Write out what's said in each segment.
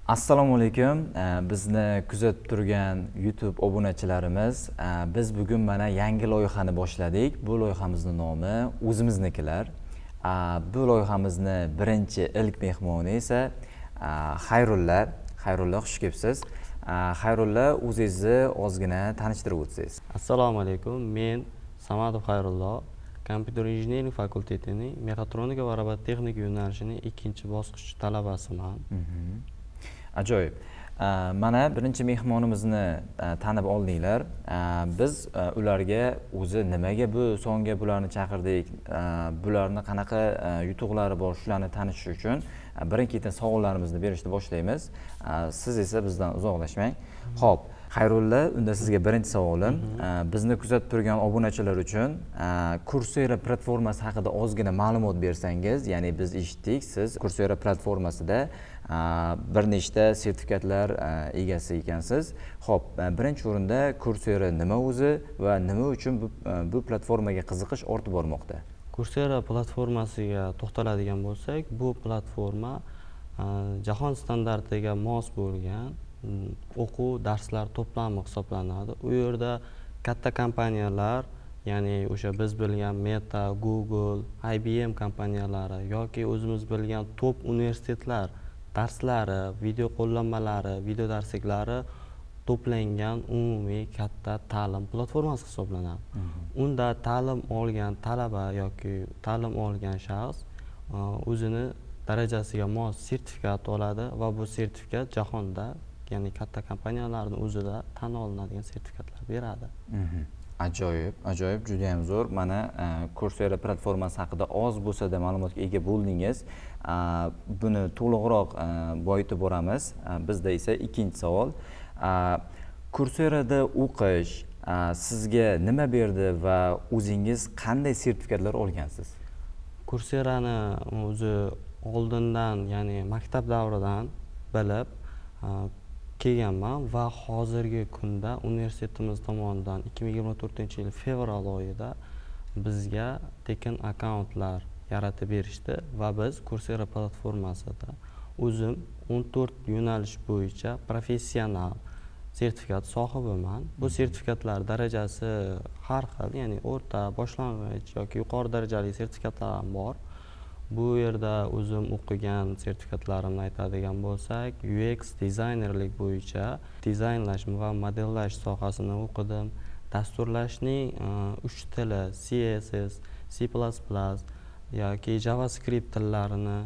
Assalomu alaykum. Bizni kuzatib turgan YouTube obunachilarimiz, biz bugun mana yangi loyihani boshladik. Bu loyihamizning nomi O'zimiznikilar. Bu loyihamizni birinchi ilk mehmoni esa Xayrulla. Xayrulla, xush kelibsiz. Xayrulla, o'zingizni ozgina tanishtirib o'tsangiz. Assalomu alaykum. Men Samadov Xayrullo, kompyuter injiniring fakultetining mexatronika va robototexnika yo'nalishining 2-bosqich talabasiman. Ajoyib. Mana birinchi mehmonimizni tanib oldinglar. Biz ularga o'zi nimaga bu songa bularni chaqirdik, bularni qanaqa yutuqlari bor, shularni tanishish uchun birin-ketin savollarimizni berishni boshlaymiz. Siz esa bizdan uzoqlashmang. Xo'p, Xayrulla, unda sizga birinchi savolim, bizni kuzatib turgan obunachilar uchun Coursera platformasi haqida ozgina ma'lumot bersangiz, ya'ni biz eshitdik, siz Coursera platformasida bir nechta sertifikatlar egasi ekansiz. Xo'p, birinchi o'rinda Coursera nima o'zi va nima uchun bu platformaga qiziqish ortib bormoqda? Coursera platformasiga to'xtaladigan bo'lsak, bu platforma jahon standartiga mos bo'lgan o'quv darslar to'plami hisoblanadi. U yerda katta kompaniyalar, ya'ni o'sha biz bilgan Meta, Google, IBM kompaniyalari yoki o'zimiz bilgan top universitetlar darslari, video qo'llanmalari, video darsliklari to'plangan umumiy katta ta'lim platformasi hisoblanadi. Unda ta'lim olgan talaba yoki ta'lim olgan shaxs o'zini darajasiga mos sertifikat oladi va bu sertifikat jahonda, ya'ni katta kompaniyalarning o'zida tan olinadigan sertifikatlar beradi. Ajoyib, ajoyib, juda ham zo'r. Mana Coursera platformasi haqida oz bo'lsa-da ma'lumotga ega bo'ldingiz. Buni to'liqroq boyitib boramiz. Bizda esa ikkinchi savol. Courserada o'qish sizga nima berdi va o'zingiz qanday sertifikatlar olgansiz? Courserani o'zi oldindan, ya'ni maktab davridan bilib kelganman va hozirgi kunda universitetimiz tomonidan 2024-yil fevral oyida bizga tekin akkauntlar yaratib berishdi va biz Coursera platformasida o'zim 14 yo'nalish bo'yicha professional sertifikat sohibiman. Bu sertifikatlar darajasi har xil, ya'ni o'rta, boshlang'ich yoki yuqori darajali sertifikatlar ham bor. Bu yerda o'zim o'qigan sertifikatlarimni aytadigan bo'lsak, UX dizaynerlik bo'yicha dizaynlash va modellash sohasini o'qidim. Dasturlashning 3 tili CSS, C++ yoki JavaScript tillarini,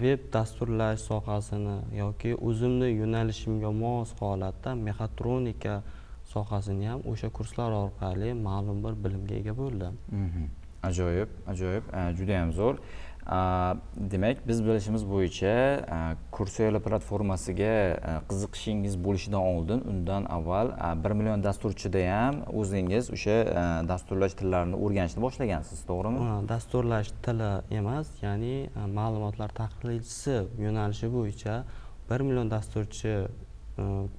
web dasturlash sohasini yoki o'zimni yo'nalishimga mos holatda mexatronika sohasini ham o'sha kurslar orqali ma'lum bir bilimga ega bo'ldim. Ajoyib, ajoyib, juda ham zo'r. Demak, biz bilishimiz bo'yicha Coursera platformasiga qiziqishingiz bo'lishidan oldin, undan avval 1 million dasturchida ham o'zingiz o'sha dasturlash tillarini o'rganishni boshlagansiz, to'g'rimi? Dasturlash tili emas, ya'ni ma'lumotlar tahlilchisi yo'nalishi bo'yicha 1 million dasturchi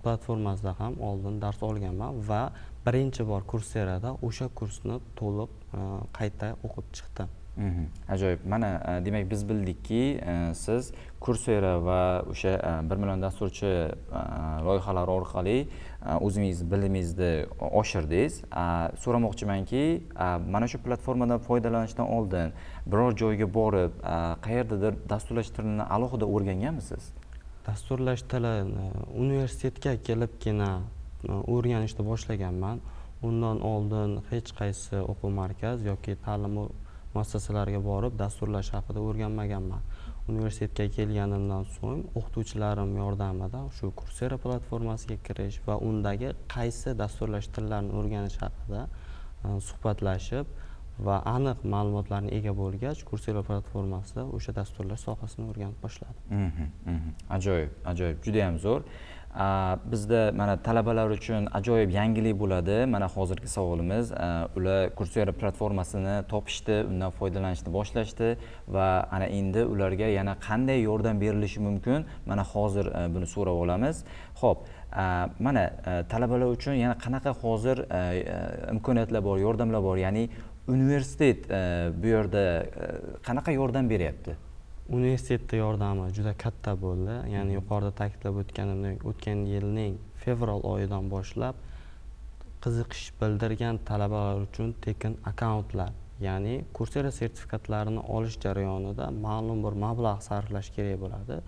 platformasida ham oldin dars olganman va birinchi bor Courserada o'sha kursni to'liq qayta o'qib chiqdim. Ajoyib. Mana demak biz bildikki, siz Coursera va o'sha 1 million dasturchi loyihalari orqali o'zingiz bilimingizni oshirdingiz. So'ramoqchimanki, mana shu platformadan foydalanishdan oldin biror joyga borib, qayerdadir dasturlash tilini alohida o'rganganmisiz? Dasturlash tilini universitetga kelibgina o'rganishni boshlaganman. Undan oldin hech qaysi o'quv markaz yoki ta'lim muassasalariga borib dasturlash haqida o'rganmaganman. Universitetga kelganimdan so'ng o'qituvchilarim yordamida shu Coursera platformasiga kirish va undagi qaysi dasturlash tillarini o'rganish haqida suhbatlashib va aniq ma'lumotlarga ega bo'lgach, Coursera platformasida o'sha dasturlash sohasini o'rganib boshladim. Ajoyib, ajoyib, juda ham zo'r. Bizda mana talabalar uchun ajoyib yangilik bo'ladi. Mana hozirgi savolimiz, ular Coursera platformasini topishdi, undan foydalanishni boshlashdi va ana endi ularga yana qanday yordam berilishi mumkin? Mana hozir buni so'rab olamiz. Xo'p, mana talabalar uchun yana qanaqa hozir imkoniyatlar bor, yordamlar bor? Ya'ni universitet bu yerda qanaqa yordam beryapti? universitetda yordami juda katta bo'ldi. Ya'ni yuqorida ta'kidlab o'tganimdek, o'tgan yilning fevral oyidan boshlab qiziqish bildirgan talabalar uchun tekin akkauntlar, ya'ni Coursera sertifikatlarini olish jarayonida ma'lum bir mablag' sarflash kerak bo'ladi.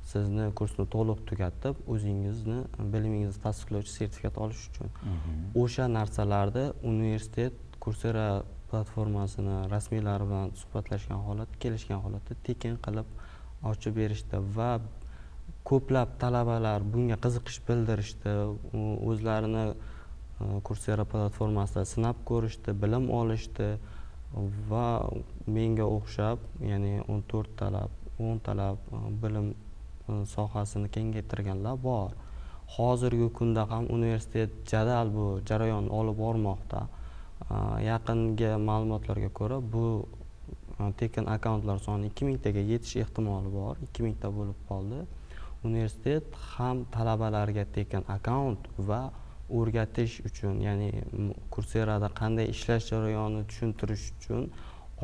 Sizni kursni to'liq tugatib, o'zingizni bilimingizni tasdiqlovchi sertifikat olish uchun. O'sha narsalarni universitet Coursera platformasini rasmiylari bilan suhbatlashgan holatda, kelishgan holatda tekin qilib ochib berishdi va ko'plab talabalar bunga qiziqish bildirishdi, o'zlarini Coursera platformasida sinab ko'rishdi, bilim olishdi va menga o'xshab, ya'ni 14 talab, 10 talab bilim sohasini kengaytirganlar bor. Hozirgi kunda ham universitet jadal bu jarayonni olib bormoqda. Yaqingi ma'lumotlarga ko'ra, bu tekin akkauntlar soni 2000 taga yetish ehtimoli bor, 2000 ta bo'lib qoldi. Universitet ham talabalarga tekin akkaunt va o'rgatish uchun, ya'ni Coursera'da qanday ishlash jarayonini tushuntirish uchun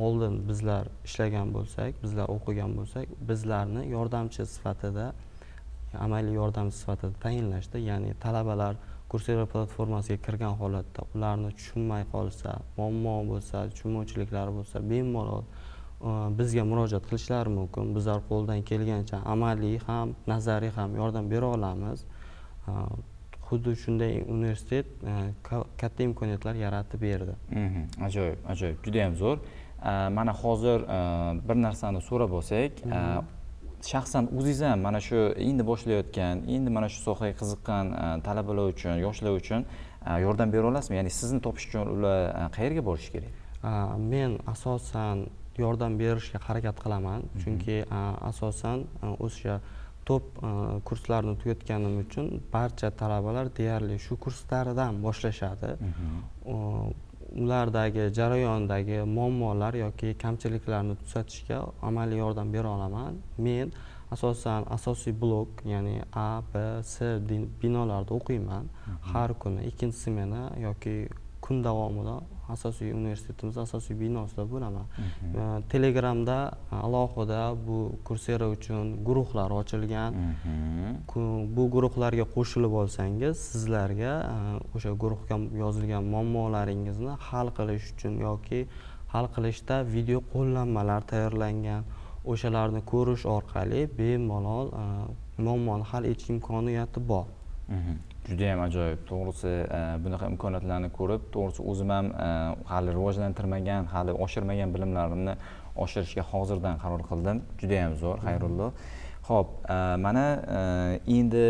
oldin bizlar ishlagan bo'lsak, bizlar o'qigan bo'lsak, bizlarni yordamchi sifatida, amaliy yordamchi sifatida tayinlashdi. Ya'ni talabalar Coursera platformasiga kirgan holatda ularni tushunmay qolsa, muammo bo'lsa, tushunmovchiliklari bo'lsa, bemalol bizga murojaat qilishlari mumkin. Bizlar qo'ldan kelgancha amaliy ham, nazariy ham yordam bera olamiz. Xuddi shunday universitet katta imkoniyatlar yaratib berdi. Ajoyib, ajoyib, juda ham zo'r. Mana hozir bir narsani so'rab olsak, shaxsan o'zingiz ham mana shu endi boshlayotgan, endi mana shu sohaga qiziqqan talabalar uchun, yoshlar uchun yordam bera olasizmi? Ya'ni sizni topish uchun ular qayerga borishi kerak? Men asosan yordam berishga harakat qilaman, chunki asosan o'sha top kurslarni tugatganim uchun barcha talabalar deyarli shu kurslardan boshlashadi. Ulardagi jarayondagi muammolar yoki kamchiliklarni tuzatishga amaliy yordam bera olaman. Men asosan asosiy blok, ya'ni A, B, C binolarda o'qiyman. Har kuni ikkinchi smena yoki kun davomida asosiy universitetimiz asosiy binosida bo'laman. Telegramda alohida bu Coursera uchun guruhlar ochilgan. Bu guruhlarga qo'shilib olsangiz, sizlarga o'sha guruhga yozilgan muammolaringizni hal qilish uchun yoki hal qilishda video qo'llanmalar tayyorlangan. O'shalarni ko'rish orqali bemalol muammoni hal etish imkoniyati bor. Juda ham ajoyib. To'g'risi bunaqa imkoniyatlarni ko'rib, to'g'risi o'zim ham hali rivojlantirmagan, hali oshirmagan bilimlarimni oshirishga hozirdan qaror qildim. Juda ham zo'r, xayrullo. Xo'p, mana endi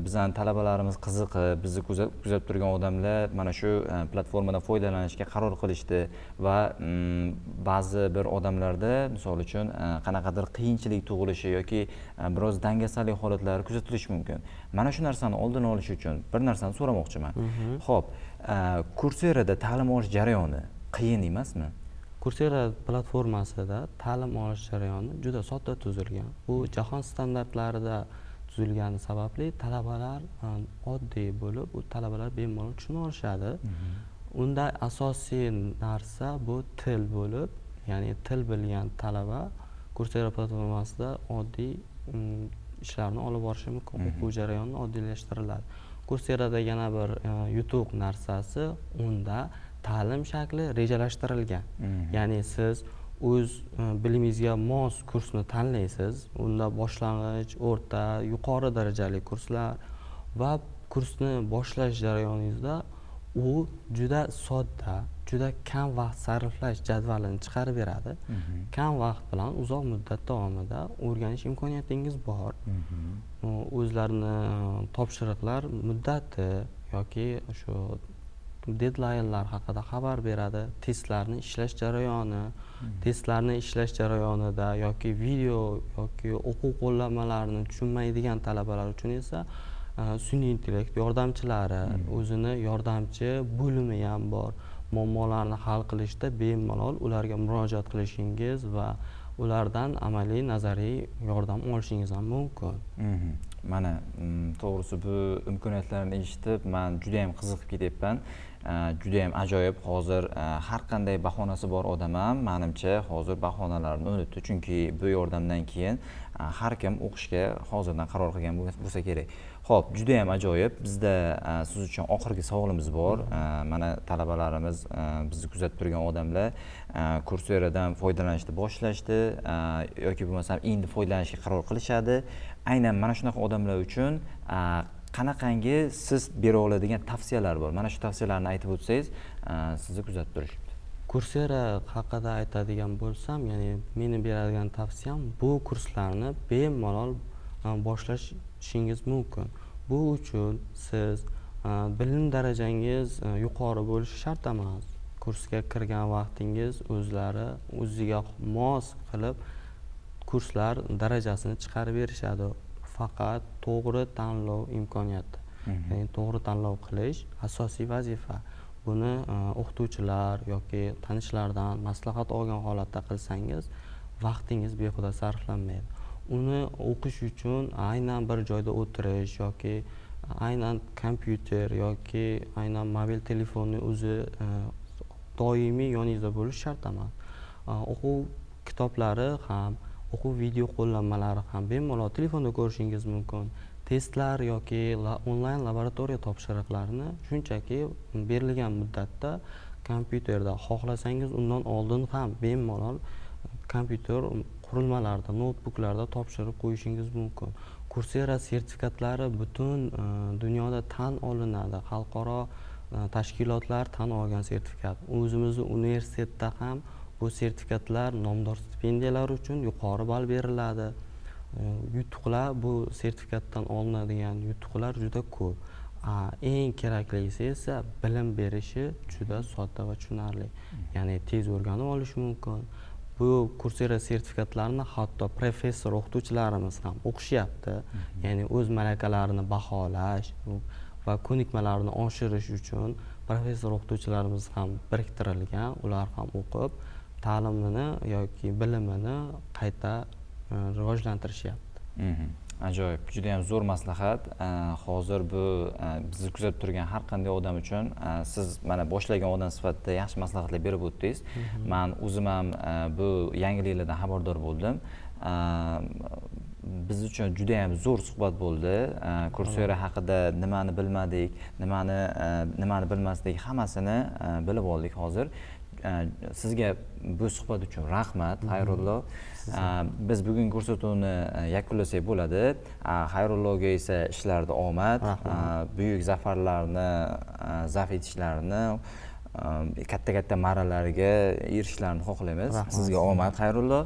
bizning talabalarimiz qiziqib, bizni kuzatib turgan odamlar mana shu platformadan foydalanishga qaror qilishdi va ba'zi bir odamlarda, misol uchun, qanaqadir qiyinchilik tug'ilishi yoki biroz dangasalik holatlari kuzatilishi mumkin. Mana shu narsani oldini olish uchun bir narsani so'ramoqchiman. Xo'p, Coursera'da ta'lim olish jarayoni qiyin emasmi? Coursera platformasida ta'lim olish jarayoni juda sodda tuzilgan. Bu jahon standartlarida tuzilgani sababli talabalar oddiy bo'lib, u talabalar bemalol tushuna olishadi. Unda asosiy narsa bu til bo'lib, ya'ni til bilgan talaba Coursera platformasida oddiy ishlarni olib borishi mumkin. O'quv jarayoni oddiylashtiriladi. Coursera'da yana bir yutuq narsasi, unda ta'lim shakli rejalashtirilgan. Ya'ni siz o'z bilimingizga mos kursni tanlaysiz. Unda boshlang'ich, o'rta, yuqori darajali kurslar va kursni boshlash jarayoningizda u juda sodda, juda kam vaqt sarflash jadvalini chiqarib beradi. Kam vaqt bilan uzoq muddat davomida o'rganish imkoniyatingiz bor. O'zlarini topshiriqlar muddati yoki shu deadlinelar haqida xabar beradi. Testlarni ishlash jarayoni, testlarni ishlash jarayonida yoki video yoki o'quv qo'llanmalarini tushunmaydigan talabalar uchun esa sun'iy intellekt yordamchilari, o'zini yordamchi bo'limi ham bor. Muammolarni hal qilishda bemalol ularga murojaat qilishingiz va ulardan amaliy nazariy yordam olishingiz ham mumkin. Mana to'g'risi bu imkoniyatlarni eshitib men juda ham qiziqib ketyapman. juda ham ajoyib. Hozir har qanday bahonasi bor odam ham menimcha hozir bahonalarni unutdi, chunki bu yordamdan keyin har kim o'qishga hozirdan qaror qilgan bo'lsa kerak. Xo'p, juda ham ajoyib. Bizda siz uchun oxirgi savolimiz bor. Mana talabalarimiz, bizni kuzatib turgan odamlar Courseradan foydalanishni boshlashdi yoki bo'lmasam endi foydalanishga qaror qilishadi. Aynan mana shunaqa odamlar uchun qanaqangi siz bera oladigan tavsiyalar bor? Mana shu tavsiyalarni aytib o'tsangiz, sizni kuzatib turishibdi. Coursera haqida aytadigan bo'lsam, ya'ni meni beradigan tavsiyam bu kurslarni bemalol boshlashingiz mumkin. Bu uchun siz bilim darajangiz yuqori bo'lishi shart emas. Kursga kirgan vaqtingiz o'ziga mos qilib kurslar darajasini chiqarib berishadi. Faqat to'g'ri tanlov imkoniyati. Ya'ni to'g'ri tanlov qilish asosiy vazifa. Buni o'qituvchilar yoki tanishlardan maslahat olgan holatda qilsangiz, vaqtingiz behuda sarflanmaydi. Uni o'qish uchun aynan bir joyda o'tirish yoki aynan kompyuter yoki aynan mobil telefonni o'zi doimiy yoningizda bo'lishi shart emas. O'quv kitoblari ham, o'quv video qo'llanmalari ham bemalol telefonda ko'rishingiz mumkin. Testlar yoki onlayn laboratoriya topshiriqlarini shunchaki berilgan muddatda kompyuterda, xohlasangiz undan oldin ham bemalol kompyuter qurilmalarida, noutbuklarda topshirib qo'yishingiz mumkin. Coursera sertifikatlari butun dunyoda tan olinadi. Xalqaro tashkilotlar tan olgan sertifikat. O'zimizning universitetda ham bu sertifikatlar nomdor stipendiyalar uchun yuqori ball beriladi. Yutuqlar, bu sertifikatdan olinadigan yutuqlar juda ko'p. Eng keraklisi esa bilim berishi juda sodda va tushunarli. Ya'ni tez o'rganib olish mumkin. Bu Coursera sertifikatlarini hatto professor o'qituvchilarimiz ham o'qishyapti. Ya'ni o'z malakalarini baholash va ko'nikmalarini oshirish uchun professor o'qituvchilarimiz ham biriktirilgan. Ular ham o'qib, ta'limini yoki bilimini qayta rivojlantirishyapti. Ajoyib, juda ham zo'r maslahat. Hozir bu bizni kuzatib turgan har qanday odam uchun siz mana boshlagan odam sifatida yaxshi maslahatlar berib o'tdingiz. Men o'zim ham bu yangiliklardan xabardor bo'ldim. Biz uchun juda ham zo'r suhbat bo'ldi. Coursera haqida nimani bilmadik, nimani bilmasdik, hammasini bilib oldik hozir. Sizga bu suhbat uchun rahmat, Xayrullo. Biz bugun ko'rsatuvni yakunlasak bo'ladi. Xayrulloga esa ishlarda omad, buyuk zafarlarni zaft etishlarini, katta marralarga erishishlarini xohlaymiz. Sizga omad, Xayrullo.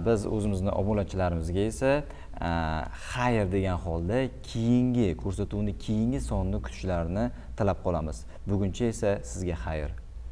Biz o'zimizning obunachilarimizga esa xayr degan holda keyingi ko'rsatuvni keyingi sonini kutishlarini tilab qolamiz. Buguncha esa sizga xayr.